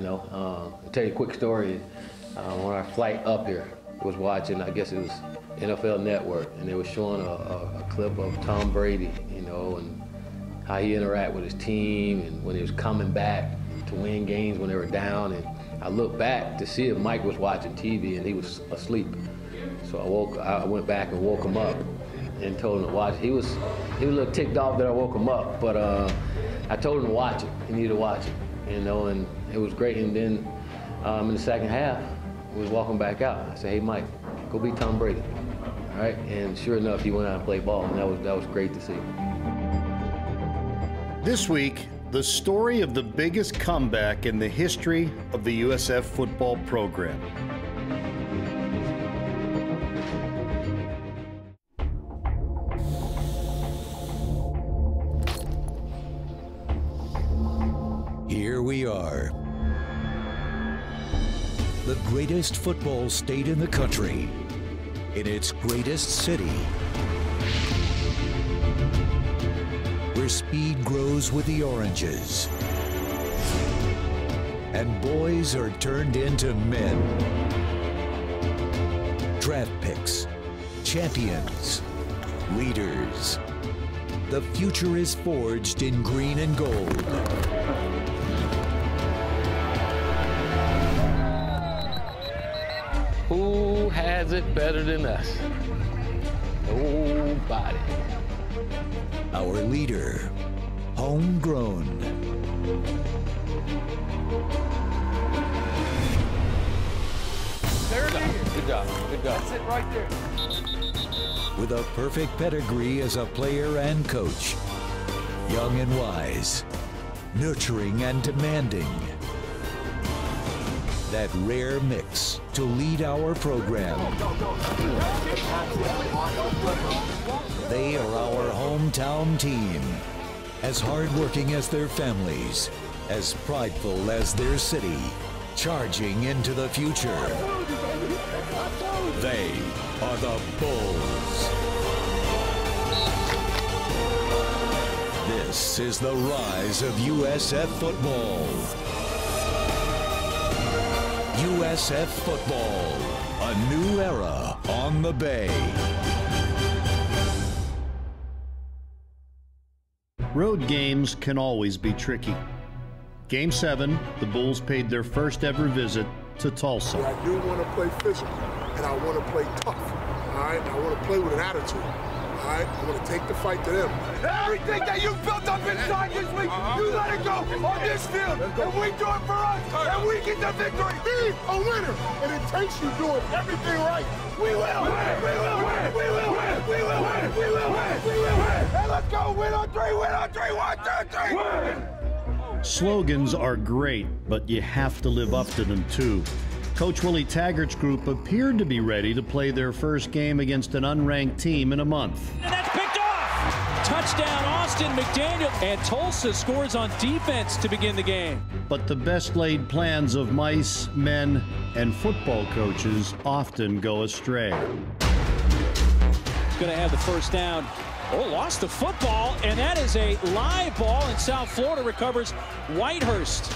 I'll tell you a quick story. On our flight up here, I was watching, I guess it was NFL Network, and they were showing a clip of Tom Brady, and how he interacted with his team, and when he was coming back to win games when they were down. And I looked back to see if Mike was watching TV, and he was asleep. So I went back and woke him up and told him to watch. He was a little ticked off that I woke him up, but I told him to watch it. He needed to watch it, and it was great. And then in the second half, we was walking back out. I said, "Hey, Mike, go beat Tom Brady." All right, and sure enough, he went out and played ball, and that was great to see. This week, the story of the biggest comeback in the history of the USF football program. Here we are. The greatest football state in the country, in its greatest city, where speed grows with the oranges, and boys are turned into men. Draft picks, champions, leaders. The future is forged in green and gold. Who has it better than us? Nobody. Our leader, homegrown. There it is. Good job. Good job. That's it right there. With a perfect pedigree as a player and coach. Young and wise, nurturing and demanding. That rare mix to lead our program. They are our hometown team, as hardworking as their families, as prideful as their city, charging into the future. They are the Bulls. This is the rise of USF football. USF Football, a new era on the Bay. Road games can always be tricky. Game 7, the Bulls paid their first ever visit to Tulsa. I do want to play physical, and I want to play tough, all right? I want to play with an attitude, all right? I want to take the fight to them. Everything that you built up inside this week, you let it go on this field, and we do it for us, and we get the victory. Be a winner, and it takes you doing everything right. We will win! We will win! We will win! We will win! We will win! We will win! Hey, let's go! Win on three! Win on three! 1, 2, 3! Win! Slogans are great, but you have to live up to them too. Coach Willie Taggart's group appeared to be ready to play their first game against an unranked team in a month. And that's picked off! Touchdown, Austin McDaniel. And Tulsa scores on defense to begin the game. But the best laid plans of mice, men, and football coaches often go astray. Going to have the first down. Oh, lost the football, and that is a live ball, and South Florida recovers Whitehurst.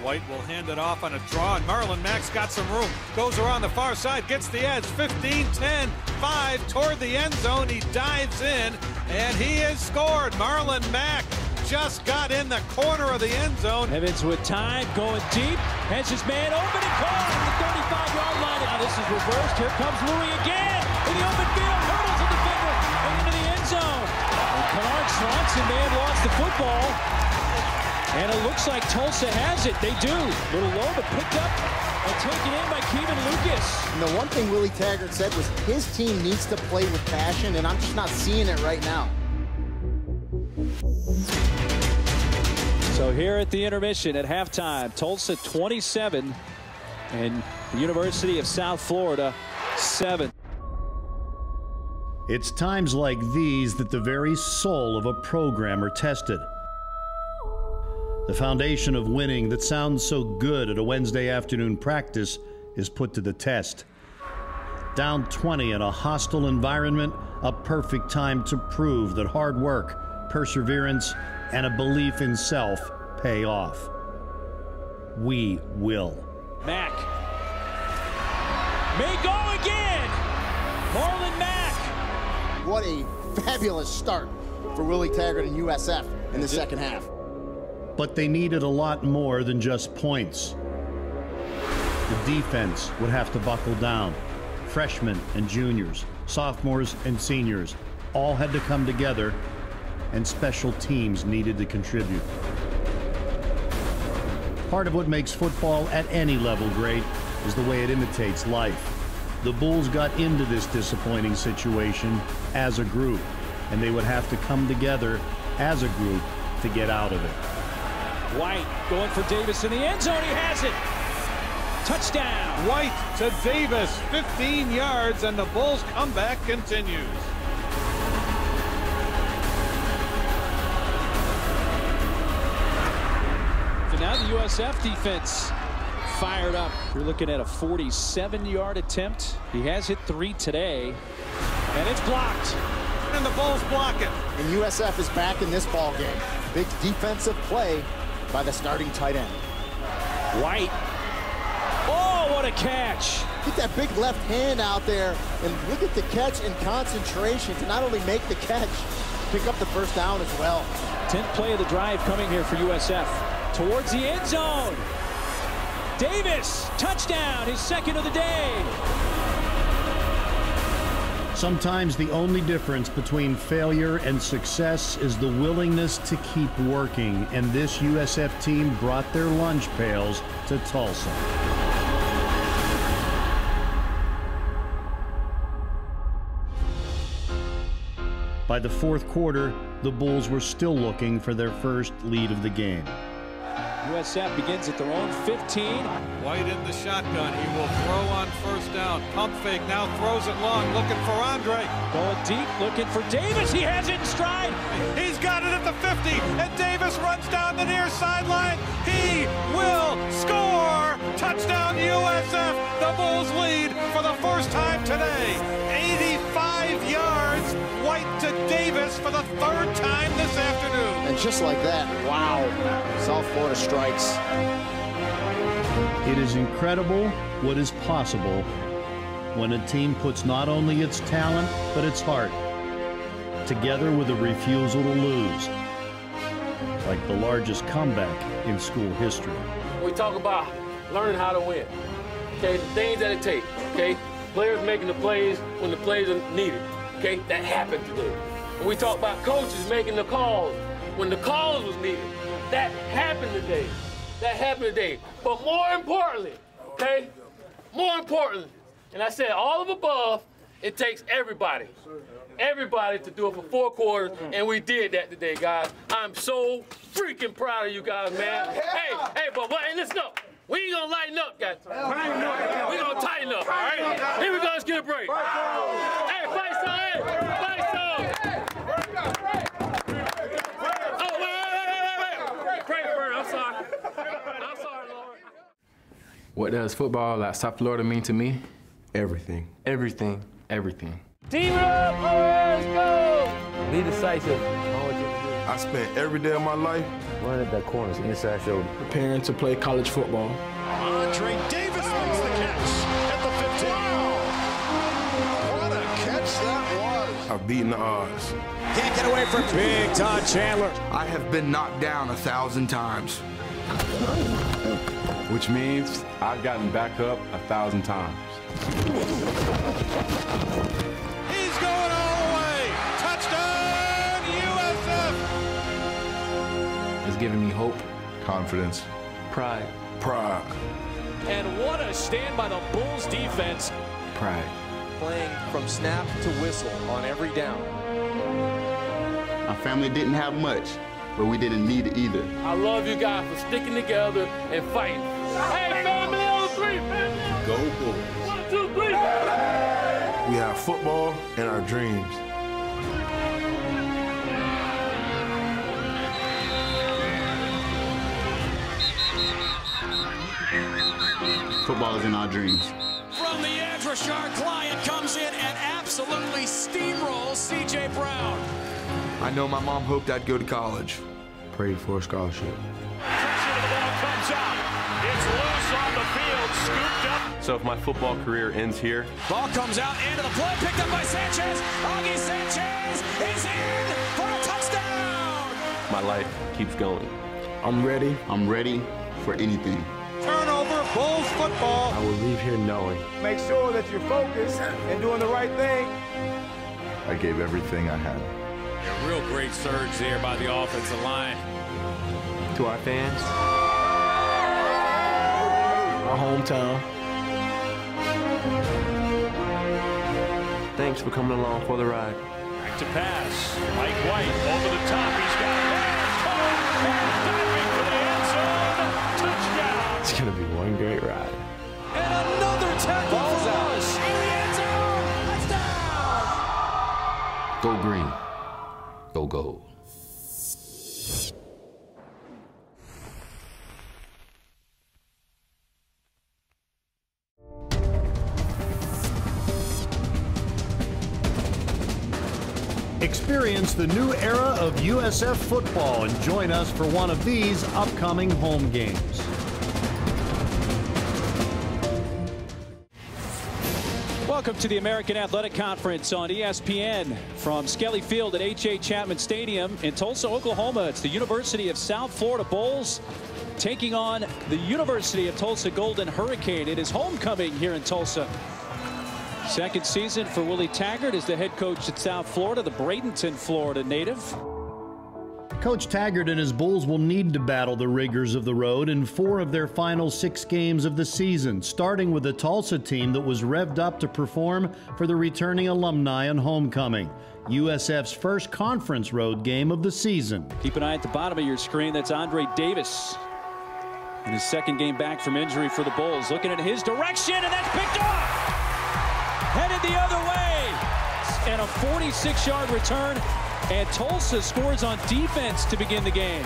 White will hand it off on a draw, and Marlon Mack's got some room. Goes around the far side, gets the edge, 15, 10, 5, toward the end zone. He dives in, and he has scored. Marlon Mack just got in the corner of the end zone. Evans with time, going deep, has his man open and caught at the 35-yard line. Now this is reversed. Here comes Louis again in the open field, hurdles the defender and into the end zone. And Kennard Swanson may have lost the football. And it looks like Tulsa has it. They do. Little low, but picked up and taken in by Kevin Lucas. And the one thing Willie Taggart said was his team needs to play with passion, and I'm just not seeing it right now. So here at the intermission at halftime, Tulsa 27 and the University of South Florida 7. It's times like these that the very soul of a program are tested. The foundation of winning that sounds so good at a Wednesday afternoon practice is put to the test. Down 20 in a hostile environment, a perfect time to prove that hard work, perseverance, and a belief in self pay off. We will. Mack. May go again. Marlon Mack. What a fabulous start for Willie Taggart and USF in the second half. But they needed a lot more than just points. The defense would have to buckle down. Freshmen and juniors, sophomores and seniors all had to come together, and special teams needed to contribute. Part of what makes football at any level great is the way it imitates life. The Bulls got into this disappointing situation as a group, and they would have to come together as a group to get out of it. White going for Davis in the end zone. He has it. Touchdown. White to Davis, 15 yards, and the Bulls' comeback continues. So now the USF defense fired up. You're looking at a 47-yard attempt. He has hit 3 today, and it's blocked. And the Bulls block it. And USF is back in this ball game. Big defensive play by the starting tight end. White. Oh, what a catch. Get that big left hand out there and look at the catch and concentration to not only make the catch, pick up the first down as well. 10th play of the drive coming here for USF. Towards the end zone. Davis, touchdown, his second of the day. Sometimes the only difference between failure and success is the willingness to keep working, and this USF team brought their lunch pails to Tulsa. By the fourth quarter, the Bulls were still looking for their first lead of the game. USF begins at their own 15. White in the shotgun. He will throw on first down. Pump fake, now throws it long, looking for Andre. Going deep, looking for Davis. He has it in stride. He's got it at the 50, and Davis runs down the near sideline. He will score. Touchdown USF. The Bulls lead for the first time today. 85 yards. White to Davis for the third time this afternoon. And just like that, wow, South Florida strikes. It is incredible what is possible when a team puts not only its talent, but its heart together with a refusal to lose, like the largest comeback in school history. We talk about learning how to win, okay, the things that it takes, okay, players making the plays when the plays are needed, okay, that happened today. When we talk about coaches making the calls when the calls was needed, that happened today. That happened today. But more importantly, okay, more importantly, and I said all of above, it takes everybody to do it for 4 quarters, and we did that today, guys. I'm so freaking proud of you guys, man. Hey, but listen up. We ain't gonna lighten up, guys. We gonna tighten up, all right? Here we go, let's get a break. Hey, fight some, fight some. Oh, wait. Pray for it, I'm sorry. I'm sorry, Lord. What does football at South Florida mean to me? Everything. Everything. Everything. Team it up, let's go. Be decisive. I spent every day of my life running that corners, inside shoulder. preparing to play college football. Andre Davis makes the catch at the 15. Wow. What a catch that was. I've beaten the odds. Can't get away from Big Todd Chandler. I have been knocked down 1,000 times. Which means I've gotten back up 1,000 times. He's going all the way. Touchdown, USF. It's giving me hope, Confidence. pride, Pride. And what a stand by the Bulls defense. pride. Playing from snap to whistle on every down. Our family didn't have much, but we didn't need it either. I love you guys for sticking together and fighting. Hey, family on 3, family. Go Bulls. 1, 2, 3. We have football and our dreams. Football is in our dreams. From the edge, Rashard Clyde comes in and absolutely steamrolls C.J. Brown. I know my mom hoped I'd go to college. Prayed for a scholarship. Pressure to the ball comes out. field, scooped up. So if my football career ends here. Ball comes out into the play, picked up by Sanchez. Augie Sanchez is in for a touchdown. My life keeps going. I'm ready. I'm ready for anything. Turnover, Bulls football. I will leave here knowing. Make sure that you're focused and doing the right thing. I gave everything I had. A real great surge there by the offensive line. To our fans, our hometown, thanks for coming along for the ride. Back to pass. Mike White over the top. He's got it. Diving for the end zone. Touchdown. It's going to be one great ride. And another tackle for us in the end zone. Touchdown. Go green. Go gold. Experience the new era of USF football and join us for one of these upcoming home games. Welcome to the American Athletic Conference on ESPN from Skelly Field at H.A. Chapman Stadium in Tulsa, Oklahoma. It's the University of South Florida Bulls taking on the University of Tulsa Golden Hurricane. It is homecoming here in Tulsa. Second season for Willie Taggart as the head coach at South Florida, the Bradenton, Florida native. Coach Taggart and his Bulls will need to battle the rigors of the road in 4 of their final 6 games of the season, starting with the Tulsa team that was revved up to perform for the returning alumni on homecoming, USF's first conference road game of the season. Keep an eye at the bottom of your screen. That's Andre Davis in his second game back from injury for the Bulls. Looking at his direction, and that's picked off. Headed the other way, and a 46-yard return, and Tulsa scores on defense to begin the game.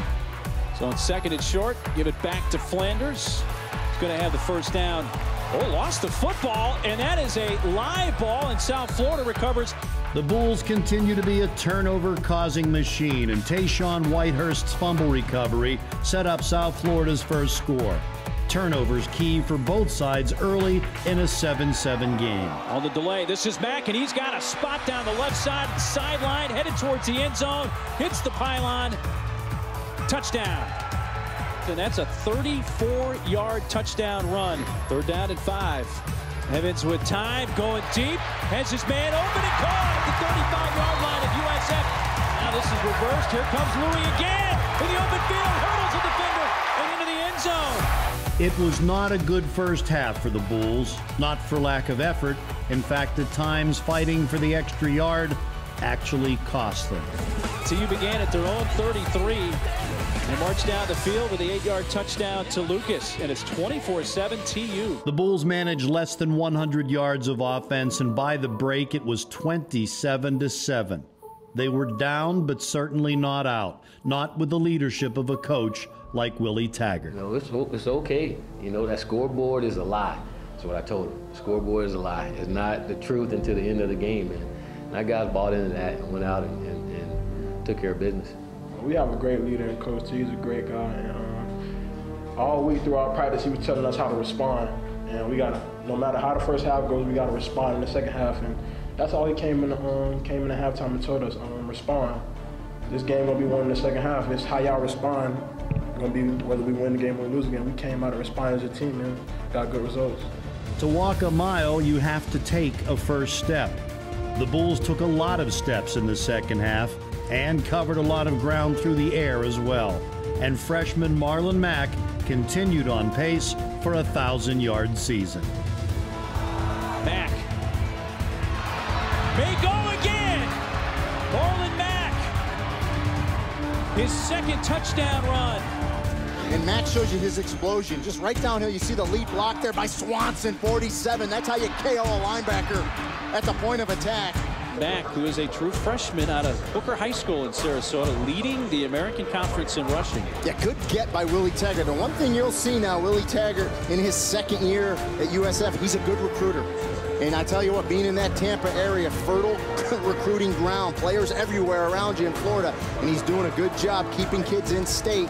So on second and short, give it back to Flanders. He's going to have the first down. Oh, lost the football, and that is a live ball, and South Florida recovers. The Bulls continue to be a turnover-causing machine, and Tayshawn Whitehurst's fumble recovery set up South Florida's first score. Turnovers key for both sides early in a 7-7 game. On the delay, this is Mack, and he's got a spot down the left side sideline, headed towards the end zone, hits the pylon, touchdown. And that's a 34-yard touchdown run. 3rd down and 5. Evans with time, going deep, has his man open and caught at the 35-yard line of USF. Now this is reversed. Here comes Louis again in the open field, hurdles the defender and into the end zone. It was not a good first half for the Bulls, not for lack of effort. In fact, at times, fighting for the extra yard actually cost them. TU began at their own 33. They marched down the field with the 8-yard touchdown to Lucas, and it's 24-7 TU. The Bulls managed less than 100 yards of offense, and by the break, it was 27-7. They were down, but certainly not out, not with the leadership of a coach like Willie Taggart. You know, it's okay. You know, that scoreboard is a lie. That's what I told him. The scoreboard is a lie. It's not the truth until the end of the game. And that guys bought into that and went out and took care of business. We have a great leader in Coach T. He's a great guy. And all week through our practice, he was telling us how to respond. And we got to, no matter how the first half goes, we got to respond in the second half. And that's all he came in the halftime and told us, respond. This game going to be won in the second half. It's how y'all respond. Going to be whether we win the game or lose the game. We came out and responded as a team and got good results. To walk a mile, you have to take a first step. The Bulls took a lot of steps in the second half and covered a lot of ground through the air as well. And freshman Marlon Mack continued on pace for a 1,000-yard season. Mack may go again. Marlon Mack, his second touchdown run. And Mack shows you his explosion. Just right downhill, you see the lead block there by Swanson, 47. That's how you KO a linebacker at the point of attack. Mack, who is a true freshman out of Booker High School in Sarasota, leading the American Conference in rushing. Yeah, good get by Willie Taggart. And one thing you'll see now, Willie Taggart in his second year at USF, he's a good recruiter. And I tell you what, being in that Tampa area, fertile recruiting ground, players everywhere around you in Florida, and he's doing a good job keeping kids in state.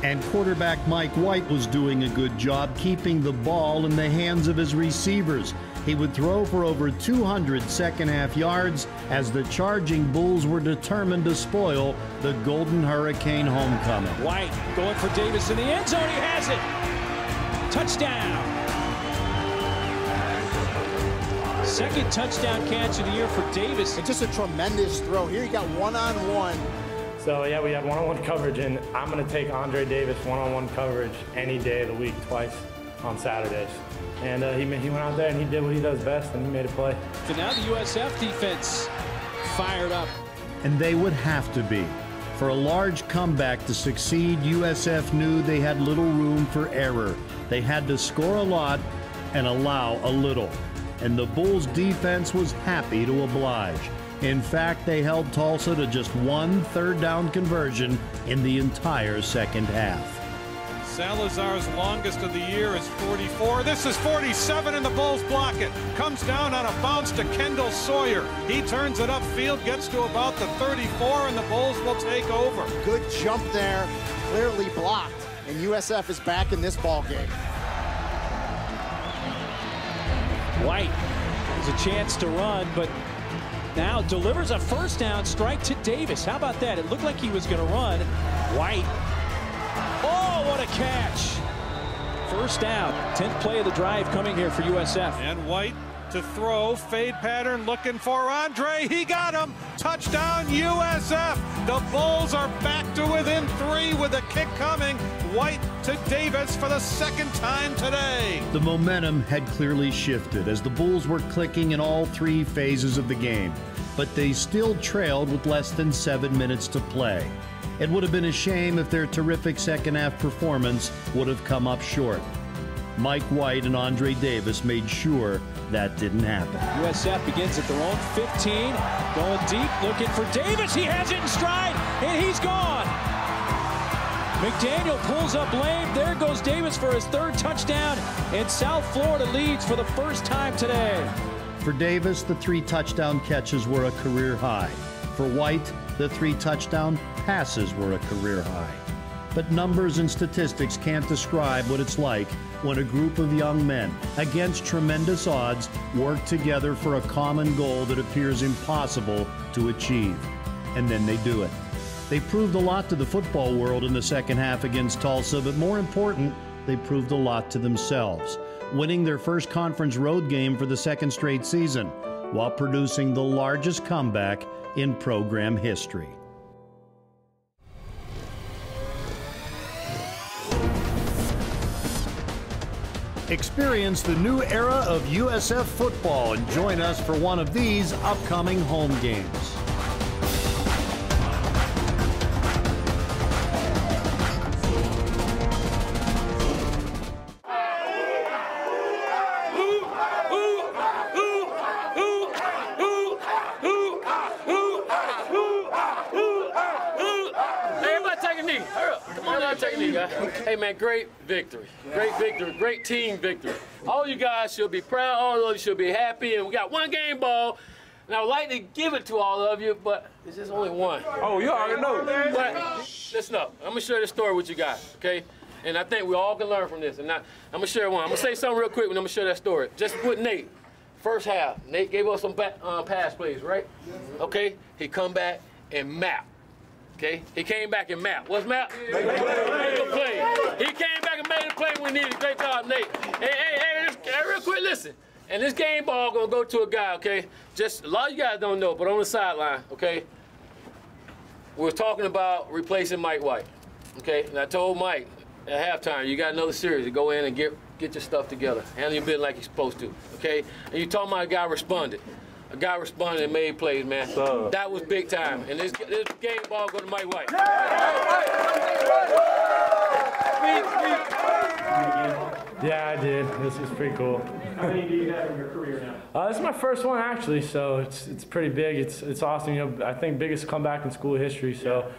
And quarterback Mike White was doing a good job keeping the ball in the hands of his receivers. He would throw for over 200 second-half yards as the charging Bulls were determined to spoil the Golden Hurricane homecoming. White going for Davis in the end zone. He has it. Touchdown. Second touchdown catch of the year for Davis. And just a tremendous throw. Here you got one-on-one. So yeah, we had one-on-one coverage, and I'm going to take Andre Davis one-on-one coverage any day of the week, twice on Saturdays. And he went out there and he did what he does best, and he made a play. So now the USF defense fired up. And they would have to be. For a large comeback to succeed, USF knew they had little room for error. They had to score a lot and allow a little. And the Bulls defense was happy to oblige. In fact, they held Tulsa to just one third-down conversion in the entire second half. Salazar's longest of the year is 44. This is 47, and the Bulls block it. Comes down on a bounce to Kendall Sawyer. He turns it upfield, gets to about the 34, and the Bulls will take over. Good jump there, clearly blocked, and USF is back in this ball game. White has a chance to run, but now delivers a first down strike to Davis. How about that? It looked like he was going to run. White. Oh, what a catch. First down. 10th play of the drive coming here for USF. And White to throw. Fade pattern looking for Andre. He got him. Touchdown USF. The Bulls are back to within 3 with a kick coming. White to Davis for the second time today. The momentum had clearly shifted as the Bulls were clicking in all 3 phases of the game, but they still trailed with less than 7 minutes to play. It would have been a shame if their terrific second-half performance would have come up short. Mike White and Andre Davis made sure that didn't happen. USF begins at their own 15, going deep, looking for Davis. He has it in stride, and he's gone. McDaniel pulls up lame. There goes Davis for his 3rd touchdown, and South Florida leads for the first time today. For Davis, the 3 touchdown catches were a career high. For White, the 3 touchdown passes were a career high. But numbers and statistics can't describe what it's like when a group of young men, against tremendous odds, work together for a common goal that appears impossible to achieve. And then they do it. They proved a lot to the football world in the second half against Tulsa, but more important, they proved a lot to themselves, winning their first conference road game for the 2nd straight season, while producing the largest comeback in program history. Experience the new era of USF football and join us for one of these upcoming home games. Hey man, great victory. Great victory, great team victory. All you guys should be proud, all of you should be happy, and we got 1 game ball. And I would like to give it to all of you, but it's just only 1. Oh, you already know. But listen up, I'm gonna share this story with you guys, okay? And I think we all can learn from this. And I'm gonna share one. I'm gonna say something real quick when I'm gonna share that story. Just with Nate, first half, Nate gave us some pass plays, right? Okay, he come back and map. Okay, he came back and mapped. What's map? Make a play. He came back and made a play we needed. Great job, Nate. Hey, real quick, listen. And this game ball gonna go to a guy, okay? Just a lot of you guys don't know, but on the sideline, okay? We were talking about replacing Mike White, okay? And I told Mike at halftime, you got another series to go in and get your stuff together, handle your business like you're supposed to, okay? And you talking about a guy responded. A guy responded and made plays, man. That was big time. And this game ball go to Mike White. Yeah, I did. This is pretty cool. How many do you have in your career now? This is my first one actually, so it's pretty big. It's awesome. You know, I think biggest comeback in school history. So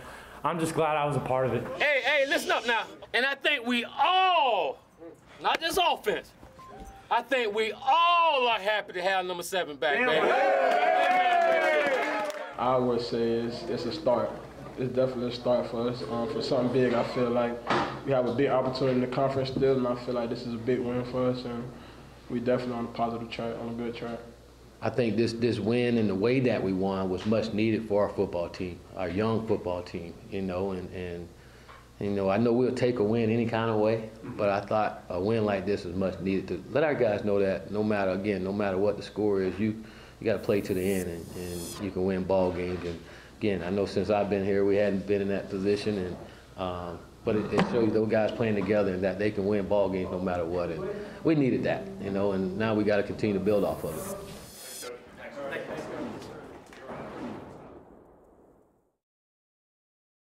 I'm just glad I was a part of it. Hey, listen up now. And I think we all, not just offense, I think we all are happy to have number 7 back, baby. I would say it's a start. It's definitely a start for us. For something big, I feel like we have a big opportunity in the conference still, and I feel like this is a big win for us, and we definitely on a positive track, on a good track. I think this win and the way that we won was much needed for our football team, our young football team, you know, and you know, I know we'll take a win any kind of way, but I thought a win like this is much needed to let our guys know that no matter what the score is, you got to play to the end, and you can win ball games. And again, I know since I've been here, we hadn't been in that position, and but it shows those guys playing together and that they can win ball games no matter what. And we needed that, you know, and now we got to continue to build off of it.